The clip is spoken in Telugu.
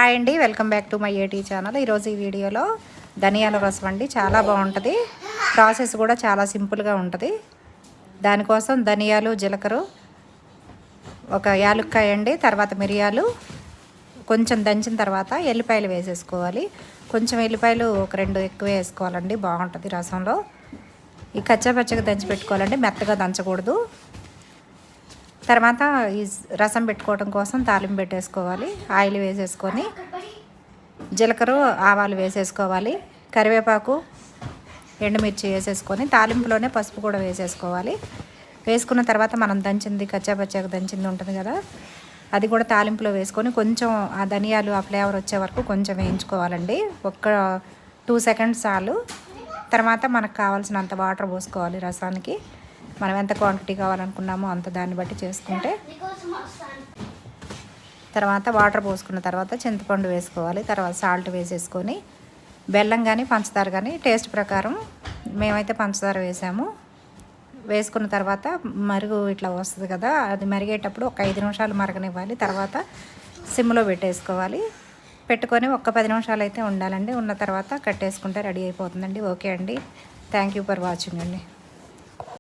హాయ్ అండి, వెల్కమ్ బ్యాక్ టు మై ఏటీ ఛానల్. ఈరోజు ఈ వీడియోలో ధనియాల రసం అండి, చాలా బాగుంటుంది. ప్రాసెస్ కూడా చాలా సింపుల్గా ఉంటుంది. దానికోసం ధనియాలు, జీలకర్ర, ఒక యాలుక్కాయ అండి, తర్వాత మిరియాలు కొంచెం దంచిన తర్వాత ఎల్లిపాయలు వేసేసుకోవాలి. కొంచెం ఎల్లిపాయలు ఒక 2 ఎక్కువ వేసుకోవాలండి, బాగుంటుంది రసంలో. ఈ కచ్చాపచ్చగా దంచి పెట్టుకోవాలండి, మెత్తగా దంచకూడదు. తర్వాత ఈ రసం పెట్టుకోవడం కోసం తాలింపు పెట్టేసుకోవాలి. ఆయిల్ వేసేసుకొని జీలకర్ర, ఆవాలు వేసేసుకోవాలి. కరివేపాకు, ఎండుమిర్చి వేసేసుకొని తాలింపులోనే పసుపు కూడా వేసేసుకోవాలి. వేసుకున్న తర్వాత మనం దంచింది, కచ్చాపచ్చాగా దంచింది ఉంటుంది కదా, అది కూడా తాలింపులో వేసుకొని కొంచెం ఆ ధనియాలు ఆ ఫ్లేవర్ వచ్చే వరకు కొంచెం వేయించుకోవాలండి. 2 సెకండ్స్ చాలు. తర్వాత మనకు కావాల్సినంత వాటర్ పోసుకోవాలి రసానికి. మనం ఎంత క్వాంటిటీ కావాలనుకున్నామో అంత దాన్ని బట్టి చేసుకుంటే. తర్వాత వాటర్ పోసుకున్న తర్వాత చింతపండు వేసుకోవాలి. తర్వాత సాల్ట్ వేసేసుకొని బెల్లం కానీ పంచదార కానీ టేస్ట్ ప్రకారం, మేమైతే పంచదార వేసాము. వేసుకున్న తర్వాత మరుగు ఇట్లా వస్తుంది కదా, అది మరిగేటప్పుడు ఒక 5 నిమిషాలు మరగనివ్వాలి. తర్వాత సిమ్లో పెట్టేసుకోవాలి. పెట్టుకొని ఒక 10 నిమిషాలు అయితే ఉండాలండి. ఉన్న తర్వాత కట్టేసుకుంటే రెడీ అయిపోతుందండి. ఓకే అండి, థ్యాంక్ యూ ఫర్ వాచింగ్ అండి.